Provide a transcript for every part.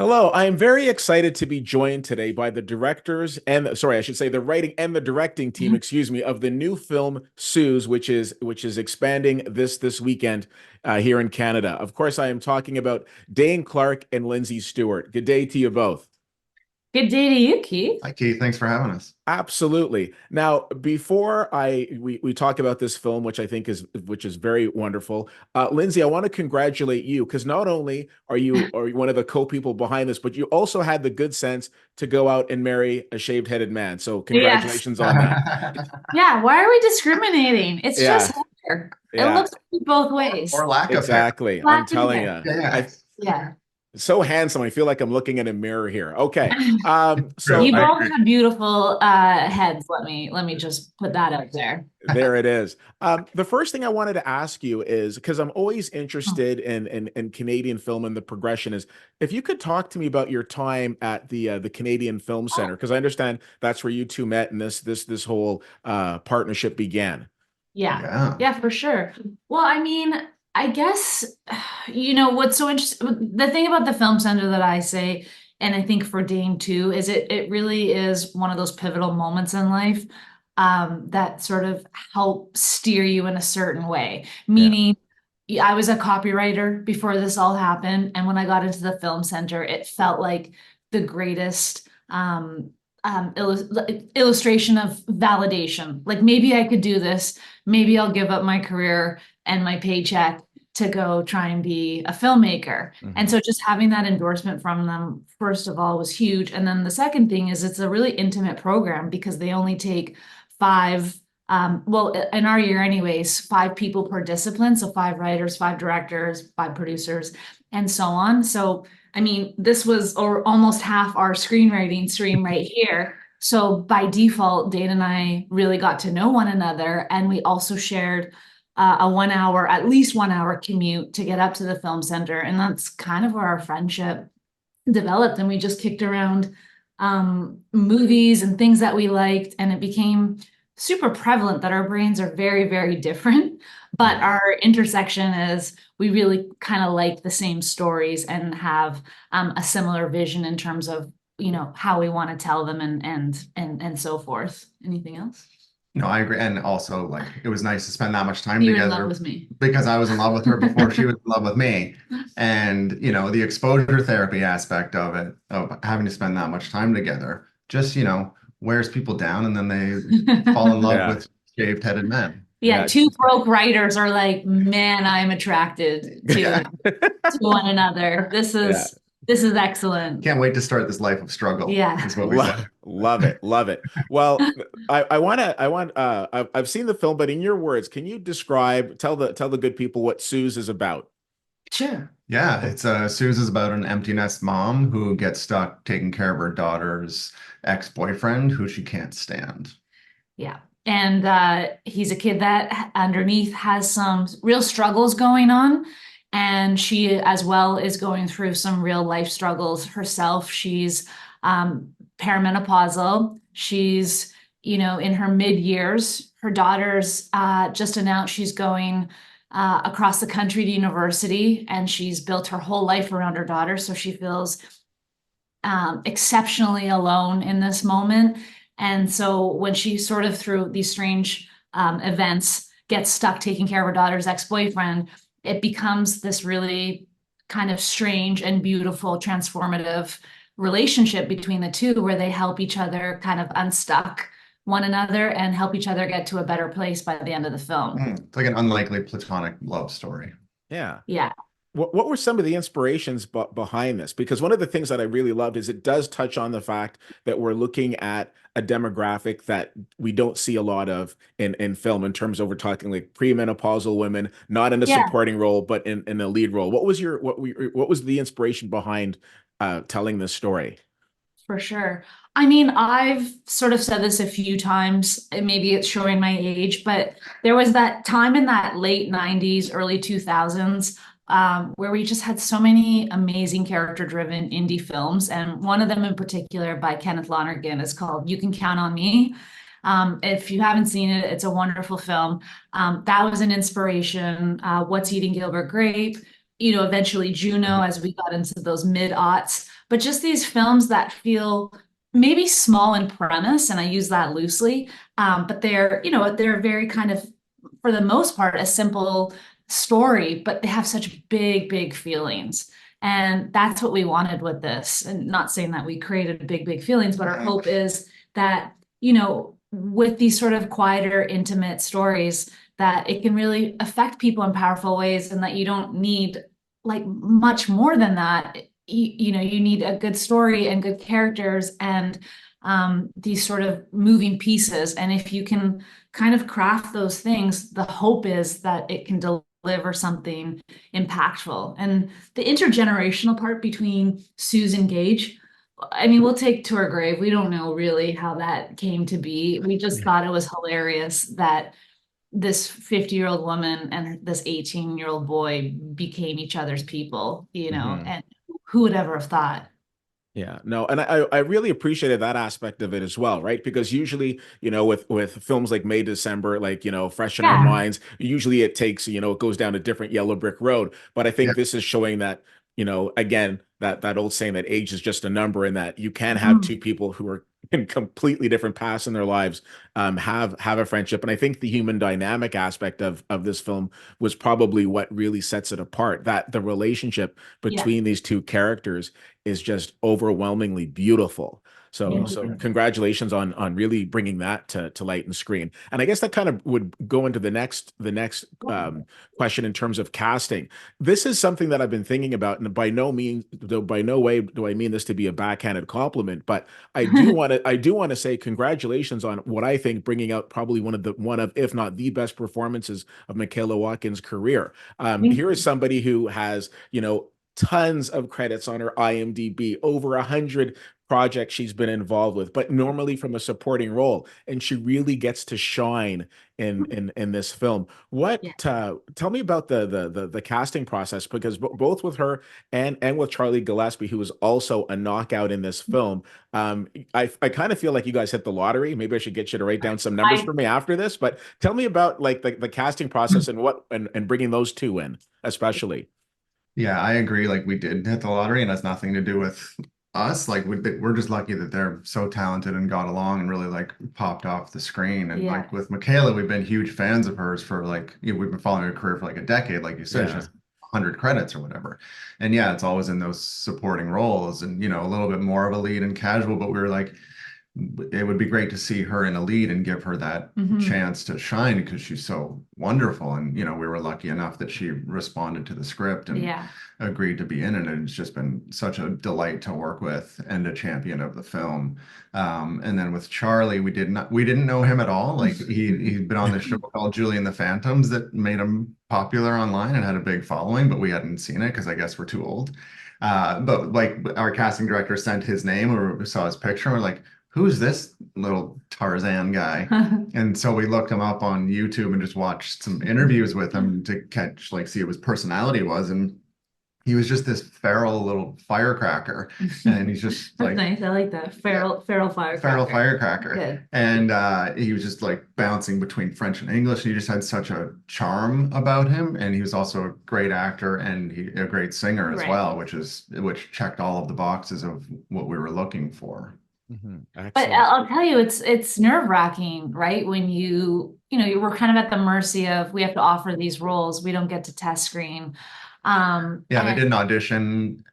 Hello, I am very excited to be joined today by the directors and sorry, I should say the writing and the directing team, excuse me, of the new film Suze, which is expanding this weekend here in Canada. Of course, I am talking about Dane Clark and Linsey Stewart. Good day to you both. Good day to you, Keith. Hi, Keith. Thanks for having us. Absolutely. Now, before we talk about this film, which is very wonderful, Lindsay, I want to congratulate you because not only are you one of the co-people behind this, but you also had the good sense to go out and marry a shaved-headed man. So Yes. congratulations on that. Yeah, why are we discriminating? It's just Yeah, hair. It yeah, looks both ways. Or lack of hair. exactly. I'm Black and telling hair. you, Yeah. I Yeah. so handsome. I feel like I'm looking in a mirror here. Okay. True. So You I both agree. have beautiful heads. Let me just put that out there. there it is. The first thing I wanted to ask you is because I'm always interested in Canadian film and the progression is if you could talk to me about your time at the Canadian Film Center because I understand that's where you two met and this whole partnership began. Yeah. Yeah. Yeah, for sure. Well, I mean, I guess, what's so interesting, the thing about the film center that I say, and I think for Dane too, is it really is one of those pivotal moments in life that sort of help steer you in a certain way. Yeah. Meaning, I was a copywriter before this all happened, and when I got into the film center, it felt like the greatest illustration of validation. Like maybe I could do this. Maybe I'll give up my career and my paycheck to go try and be a filmmaker. And Mhm. so just having that endorsement from them, first of all, was huge. And then the second thing is it's a really intimate program because they only take five, well, in our year anyways, five people per discipline. So five writers, five directors, five producers, and so on. So I mean, this was or almost half our screenwriting stream right here. So by default, Dane and I really got to know one another, and we also shared a 1 hour, at least 1 hour commute to get up to the film center, and that's kind of where our friendship developed. And we just kicked around movies and things that we liked, and it became super prevalent that our brains are very, very different, but Mhm. our intersection is we really kind of like the same stories and have a similar vision in terms of how we want to tell them and so forth. Anything else? No, I agree. And also, like, it was nice to spend that much time You're in love together with me. because I was in love with her before she was in love with me. And, the exposure therapy aspect of it, of having to spend that much time together, just, wears people down and then they fall in love Yeah. with shaved-headed men. Yeah, Yeah. two broke writers are like, man, I'm attracted Yeah. to one another. This Yeah. is this is excellent. Can't wait to start this life of struggle, Yeah. is what we say. Love it, love it. Well, I've seen the film, but in your words, can you describe, tell the good people what Suze is about? Sure. Yeah, it's Suze is about an empty nest mom who gets stuck taking care of her daughter's ex-boyfriend who she can't stand. Yeah. And he's a kid that underneath has some real struggles going on. And she, as well, is going through some real life struggles herself. She's perimenopausal. She's, in her mid years. Her daughter's just announced she's going across the country to university, and she's built her whole life around her daughter. So she feels exceptionally alone in this moment. And so when she sort of through these strange events gets stuck taking care of her daughter's ex-boyfriend, it becomes this really kind of strange and beautiful, transformative relationship between the two where they help each other kind of unstuck one another and help each other get to a better place by the end of the film. It's like an unlikely platonic love story. Yeah. Yeah. What were some of the inspirations behind this? Because one of the things that I really loved is it does touch on the fact that we're looking at a demographic that we don't see a lot of in film in terms of we're talking like premenopausal women, not in a Yeah. supporting role, but in a lead role. What was the inspiration behind telling this story? For sure. I mean, I've sort of said this a few times, and maybe it's showing my age, but there was that time in that late 90s, early 2000s, where we just had so many amazing character-driven indie films. And one of them in particular by Kenneth Lonergan is called You Can Count on Me. If you haven't seen it, it's a wonderful film. That was an inspiration. What's Eating Gilbert Grape? Eventually Juno as we got into those mid-aughts. but just these films that feel maybe small in premise, and I use that loosely, but they're, they're very kind of, for the most part, a simple story, but they have such big, big feelings. And that's what we wanted with this. And not saying that we created big, big feelings, but our hope is that, with these sort of quieter, intimate stories, that it can really affect people in powerful ways, and that you don't need like much more than that. You need a good story and good characters and these sort of moving pieces. And if you can kind of craft those things, the hope is that it can deliver something impactful. And the intergenerational part between Suze and Gage, I mean, we'll take to our grave. We don't know really how that came to be. We just thought it was hilarious that this 50-year-old woman and this 18-year-old boy became each other's people, and who would ever have thought? Yeah, no, and I really appreciated that aspect of it as well, right? Because usually, with films like May, December, like, fresh in our Yeah. minds, usually it takes, it goes down a different yellow brick road. But I think Yeah. this is showing that, again, that old saying that age is just a number, and that you can have two Mhm. people who are in completely different paths in their lives, have a friendship. And I think the human dynamic aspect of this film was probably what really sets it apart. That the relationship Yeah. between these two characters is just overwhelmingly beautiful. So, Thank so you. congratulations on really bringing that to light and screen. And I guess that kind of would go into the next question in terms of casting. This is something that I've been thinking about, and by no means, though, by no way do I mean this to be a backhanded compliment, but I do want to say congratulations on what I think bringing out probably one of if not the best performances of Michaela Watkins' career. Thank Here is you. somebody who has, tons of credits on her IMDb, over 100 projects she's been involved with, but normally from a supporting role, and she really gets to shine in this film. What Yeah. tell me about the casting process, because both with her and with Charlie Gillespie, who was also a knockout in this film. I kind of feel like you guys hit the lottery. Maybe I should get you to write down some numbers I for me after this, but tell me about like the casting process and and bringing those two in, especially. Yeah, I agree. Like we did hit the lottery, and it has nothing to do with us. Like we're just lucky that they're so talented and got along and really like popped off the screen. And Yeah. like with Michaela, we've been huge fans of hers for like, we've been following her career for like a decade. Like you said, she Yeah. has 100 credits or whatever. And yeah, it's always in those supporting roles and, a little bit more of a lead and casual, but we were like, it would be great to see her in a lead and give her that Mhm. chance to shine because she's so wonderful. And, we were lucky enough that she responded to the script and Yeah. agreed to be in it. And it's just been such a delight to work with and a champion of the film. And then with Charlie, we didn't know him at all. Like he'd been on this show called Julie and the Phantoms that made him popular online and had a big following, but we hadn't seen it because I guess we're too old. But like our casting director sent his name or we saw his picture and we're like, who's this little Tarzan guy? And so we looked him up on YouTube and just watched some interviews with him to catch, like, see what his personality was. And he was just this feral little firecracker. And he's just That's like, nice. I like that. yeah, Feral feral firecracker. firecracker. Good. And he was just like bouncing between French and English. He just had such a charm about him. And he was also a great actor and a great singer as Right. well, which checked all of the boxes of what we were looking for. But Excellent. I'll tell you, it's nerve-wracking, right? When you we're kind of at the mercy of, we have to offer these roles. We don't get to test screen. Yeah, they And didn't audition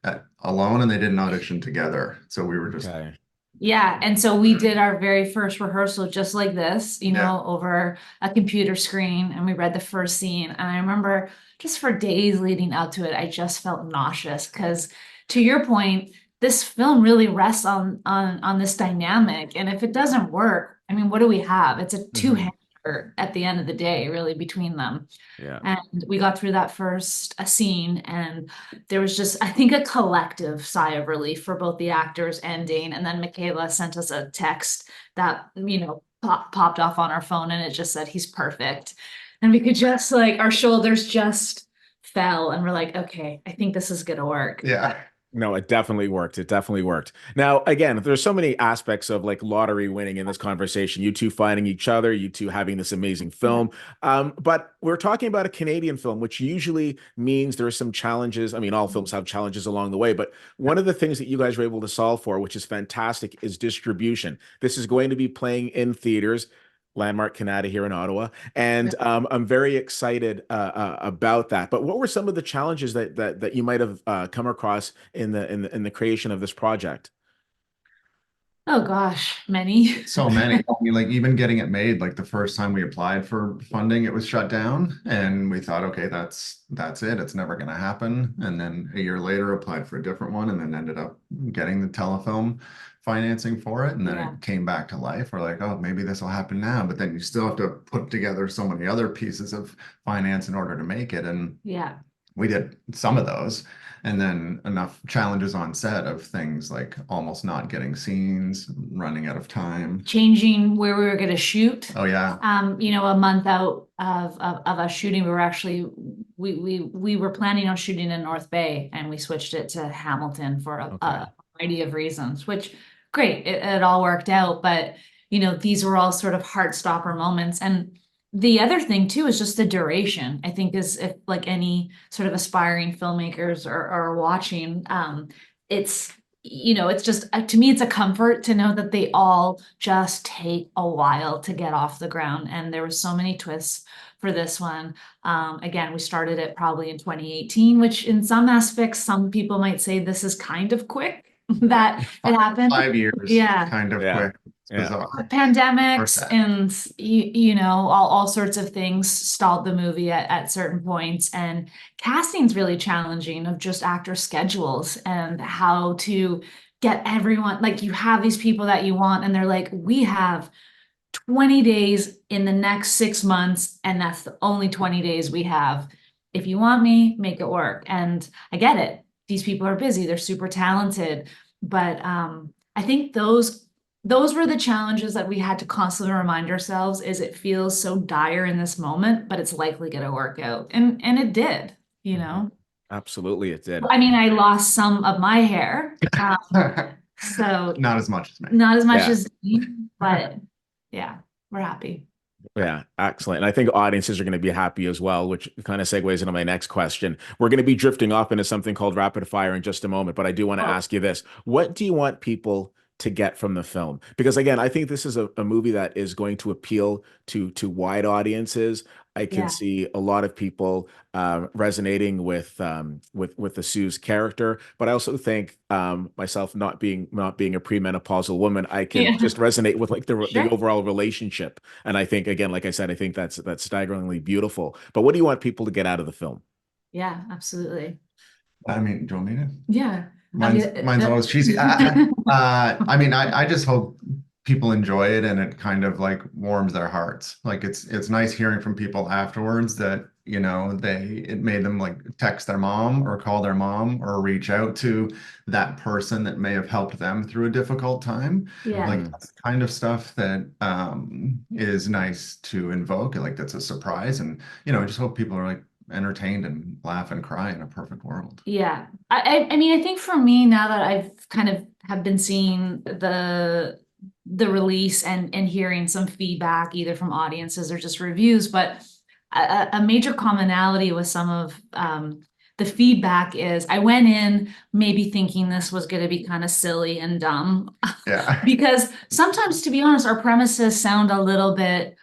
alone and they didn't audition together. So we were just, Okay. yeah, and so we did our very first rehearsal just like this, yeah, over a computer screen, and we read the first scene. And I remember just for days leading up to it, I just felt nauseous because, to your point, this film really rests on this dynamic. And if it doesn't work, I mean, what do we have? It's a two-hander at the end of the day, really, between them. Yeah. And we got through that first scene, and there was just, I think, a collective sigh of relief for both the actors and Dane. And then Michaela sent us a text that, popped off on our phone, and it just said, he's perfect. And we could just, like, our shoulders just fell, and we're like, okay, I think this is gonna work. yeah. No, it definitely worked. It definitely worked. Now, again, there's so many aspects of like lottery winning in this conversation. You two finding each other, you two having this amazing Yeah. film. But we're talking about a Canadian film, which usually means there are some challenges. I mean, all films have challenges along the way, but one of the things that you guys were able to solve for, which is fantastic, is distribution. This is going to be playing in theaters. Landmark Canada here in Ottawa, Yeah. and I'm very excited about that. But what were some of the challenges that you might have come across in the creation of this project? Oh gosh, many. So many. I mean, like even getting it made, like the first time we applied for funding, it was shut down, and we thought, okay, that's it. It's never going to happen. And then a year later, applied for a different one, and then ended up getting the telefilm financing for it. And then Yeah. it came back to life. We're like, oh, maybe this will happen now. But then you still have to put together so many other pieces of finance in order to make it. And Yeah. we did some of those, and then enough challenges on set of things like almost not getting scenes, running out of time. Changing where we were going to shoot. Oh yeah. A month out of us shooting, we were actually we were planning on shooting in North Bay, and we switched it to Hamilton for Okay. a variety of reasons, which great, it all worked out. But these were all sort of heart stopper moments. And the other thing too is just the duration. I think is if like any sort of aspiring filmmakers are watching, it's it's just to me it's a comfort to know that they all just take a while to get off the ground, and there were so many twists for this one. Again, we started it probably in 2018, which in some aspects some people might say this is kind of quick that it happened. 5 years, Yeah, kind of Yeah. quick. It's Yeah. bizarre. Or pandemics sad. and all sorts of things stalled the movie at certain points, and casting's really challenging of just actor schedules and how to get everyone, like you have these people that you want and they're like, we have 20 days in the next 6 months and that's the only 20 days we have. If you want me, make it work. And I get it, these people are busy, they're super talented, but I think those were the challenges that we had to constantly remind ourselves is it feels so dire in this moment, but it's likely going to work out. And it did, Mhm. Absolutely, it did. I mean, I lost some of my hair. So Not as much as me. not as much Yeah. as me, but yeah, we're happy. Yeah, excellent. And I think audiences are going to be happy as well, which kind of segues into my next question. We're going to be drifting off into something called rapid fire in just a moment, but I do want to Oh, ask you this. What do you want people to get from the film? Because again, I think this is a movie that is going to appeal to wide audiences. I can yeah. see a lot of people resonating with the Suze character, but I also think myself not being a premenopausal woman, I can Yeah. just resonate with like the Sure. overall relationship. And I think again, like I said, I think that's staggeringly beautiful. But what do you want people to get out of the film? Yeah, absolutely. I mean, do you want me to? Yeah. Mine's always cheesy. I mean, I just hope people enjoy it and it kind of like warms their hearts. Like it's nice hearing from people afterwards that, it made them like text their mom or call their mom or reach out to that person that may have helped them through a difficult time. Yeah. Like Mhm. that's the kind of stuff that is nice to invoke. Like that's a surprise. And, I just hope people are like entertained and laugh and cry in a perfect world. Yeah. I mean, I think for me now that I've kind of have been seeing the release and hearing some feedback either from audiences or just reviews, but a major commonality with some of the feedback is I went in maybe thinking this was going to be kind of silly and dumb Yeah. because sometimes, to be honest, our premises sound a little bit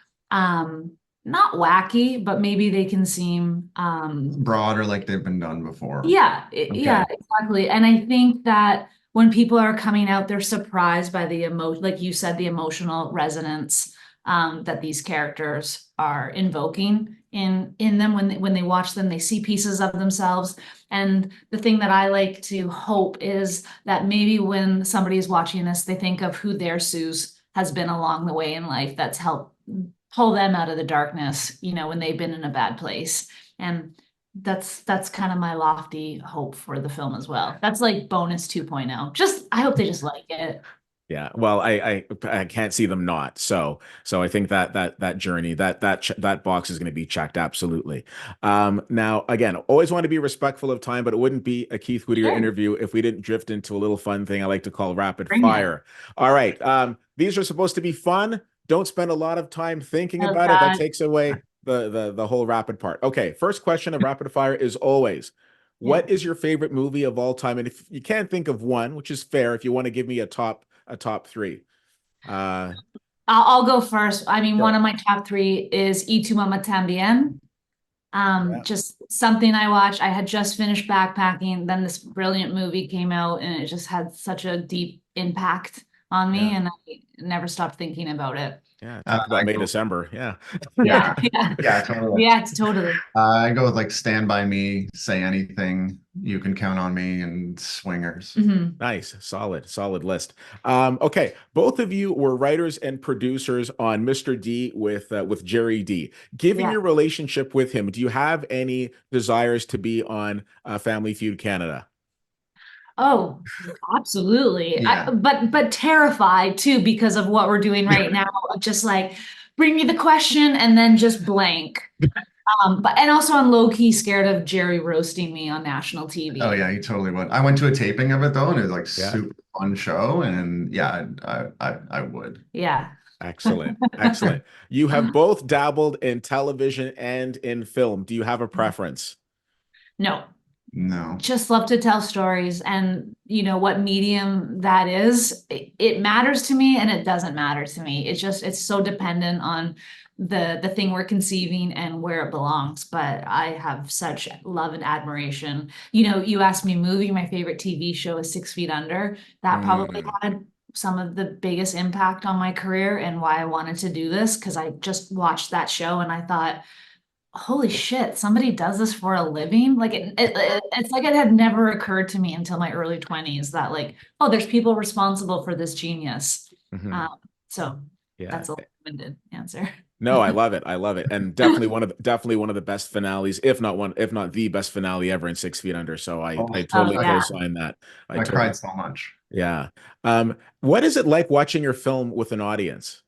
not wacky, but maybe they can seem Broader, like they've been done before. yeah, Okay. yeah, exactly. And I think that when people are coming out, they're surprised by the emotion, like you said, the emotional resonance that these characters are invoking in them when they watch them, they see pieces of themselves. And the thing that I like to hope is that maybe when somebody is watching this, they think of who their Suze has been along the way in life that's helped pull them out of the darkness, when they've been in a bad place. And that's kind of my lofty hope for the film as well. That's like bonus 2.0. Just I hope they just like it. Yeah, well, I can't see them not. So I think that journey, that box is going to be checked absolutely. Now again, always want to be respectful of time, but it wouldn't be a Keith Whittier Sure. interview if we didn't drift into a little fun thing I like to call rapid Bring it. fire. All right, these are supposed to be fun. Don't spend a lot of time thinking Oh about it. That God. takes away the whole rapid part. Okay, first question of rapid fire is always, Yeah. what is your favorite movie of all time? And if you can't think of one, which is fair, if you want to give me a top three. Uh, I'll go first. I mean, one sure. of my top three is Y Tu Mama Tambien. Yeah. Just something I watched. I had just finished backpacking, then this brilliant movie came out, and it just had such a deep impact on me, Yeah. and I never stopped thinking about it. Yeah. Talk about I May, go, December. Yeah. Yeah, yeah, yeah, yeah, totally. yeah, it's totally. I go with like Stand By Me, Say Anything, You Can Count on Me, and Swingers. Mhm. Nice. Solid list. Okay. Both of you were writers and producers on Mr. D with Jerry D. Given Yeah. your relationship with him, do you have any desires to be on Family Feud Canada? Oh, absolutely. Yeah. But terrified too because of what we're doing right now. Of just like bring me the question and then just blank. But and also I'm low key scared of Jerry roasting me on national Oh TV. yeah, you totally would. I went to a taping of it though, and it was like Yeah. super fun show. And yeah, I would. Yeah. Excellent. Excellent. You have both dabbled in television and in film. Do you have a preference? No, No. just love to tell stories and you know what medium that is. It matters to me and it doesn't matter to me. It's so dependent on the thing we're conceiving and where it belongs. But I have such love and admiration. You know, you asked me movie, my favorite TV show is 6 Feet Under. That probably Mm, had some of the biggest impact on my career and why I wanted to do this because I just watched that show and I thought holy shit, somebody does this for a living? Like it's like it had never occurred to me until my early 20s that like, oh, there's people responsible for this genius. mhm. Um, so Yeah. that's a long-winded answer. No, I love it. I love it. And definitely one of the best finales, if not the best finale ever in 6 Feet Under. So Oh, I Oh totally yeah. co-sign that. I I totally cried so much. yeah. What is it like watching your film with an audience?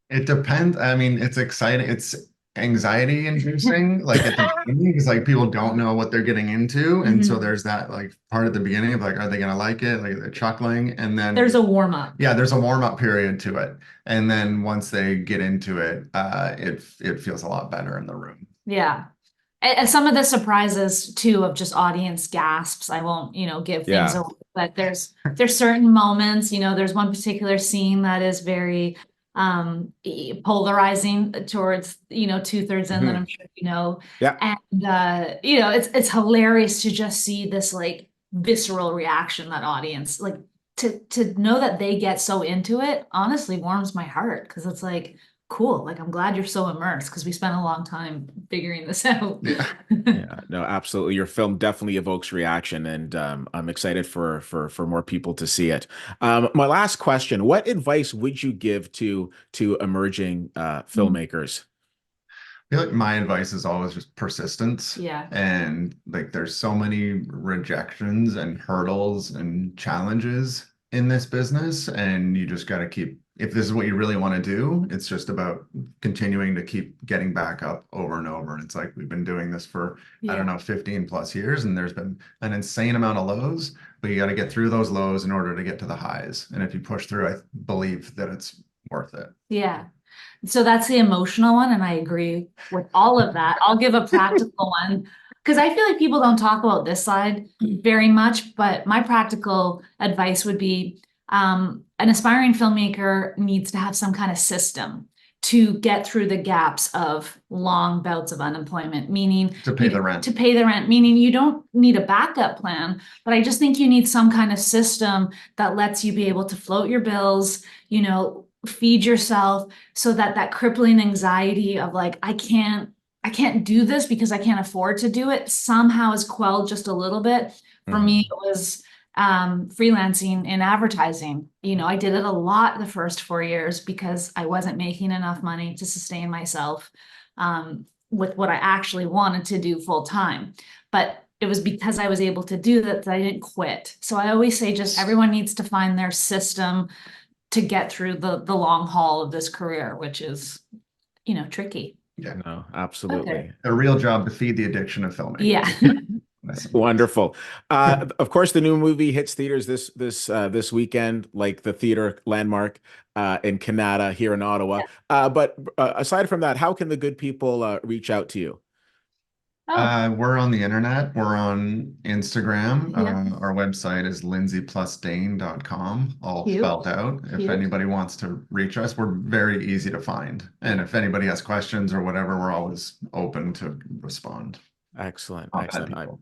It depends. I mean, it's exciting. It's anxiety inducing, like at the beginning, because like people don't know what they're getting into. And so Mhm. there's that like part at the beginning of like, are they gonna like it? Like they're chuckling. And There's then a warm up. yeah, there's a warm-up period to it. And then once they get into it, it feels a lot better in the room. Yeah. And some of the surprises too of just audience gasps. I won't, you know, give things Yeah. away, but there's certain moments, you know, there's one particular scene that is very polarizing towards, you know, two-thirds in that Mhm. I'm sure you know. Yeah. And you know, it's hilarious to just see this like visceral reaction that audience like to know that they get so into it honestly warms my heart because it's like cool. Like I'm glad you're so immersed because we spent a long time figuring this out. Yeah. Yeah, no, absolutely. Your film definitely evokes reaction, and I'm excited for more people to see it. My last question: what advice would you give to emerging filmmakers? I feel like my advice is always just persistence. Yeah. And like there's so many rejections and hurdles and challenges in this business. And you just got to keep, if this is what you really want to do, it's just about continuing to keep getting back up over and over. And it's like we've been doing this for, I don't Yeah. know, 15 plus years, and there's been an insane amount of lows, but you got to get through those lows in order to get to the highs. And if you push through, I believe that it's worth it. Yeah. So that's the emotional one, and I agree with all of that. I'll give a practical one because I feel like people don't talk about this side very much, but my practical advice would be an aspiring filmmaker needs to have some kind of system to get through the gaps of long bouts of unemployment, meaning To pay the rent. to pay the rent, meaning you don't need a backup plan, but I just think you need some kind of system that lets you be able to float your bills, you know, feed yourself so that that crippling anxiety of like I can't do this because I can't afford to do it somehow is quelled just a little bit. For me, Mhm. it was freelancing in advertising. You know, I did it a lot the first 4 years because I wasn't making enough money to sustain myself with what I actually wanted to do full time. But it was because I was able to do that I didn't quit. So I always say just everyone needs to find their system to get through the long haul of this career, which is, tricky. Yeah. No, Okay. absolutely. A real job to feed the addiction of filmmaking. Yeah. Wonderful. Of course, the new movie hits theaters this weekend, like the theater landmark in Canada here in Ottawa. But aside from that, how can the good people reach out to you? Oh, We're on the internet. We're on Instagram. yeah. Our website is lindseyplusdane.com, all Cute. spelled out. If Cute. anybody wants to reach us, we're very easy to find. And if anybody has questions or whatever, we're always open to respond. Excellent. Not bad Excellent. I people.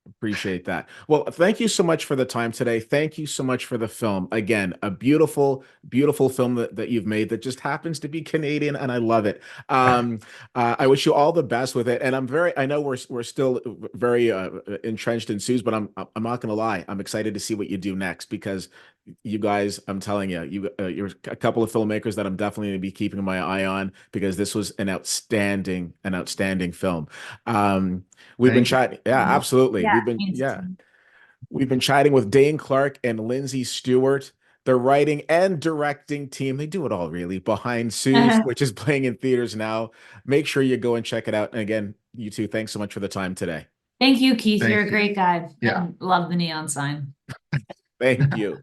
appreciate that. Well, thank you so much for the time today. Thank you so much for the film. Again, a beautiful, beautiful film that you've made that just happens to be Canadian, and I love it. I wish you all the best with it. And I know we're still very entrenched in Suze, but I'm not gonna lie. I'm excited to see what you do next because you guys, I'm telling you, you're a couple of filmmakers that I'm definitely going to be keeping my eye on because this was an outstanding film. We've been Thank you. chatting. Yeah, absolutely. Yeah, it means We've been chatting with Dane Clark and Linsey Stewart, the writing and directing team. They do it all really behind Suze, to- which is playing in theaters now. Make sure you go and check it out. And again, you two, thanks so much for the time today. Thank you, Keith. You're Thank a you. great guy. Yeah. And love the neon sign. Thank you.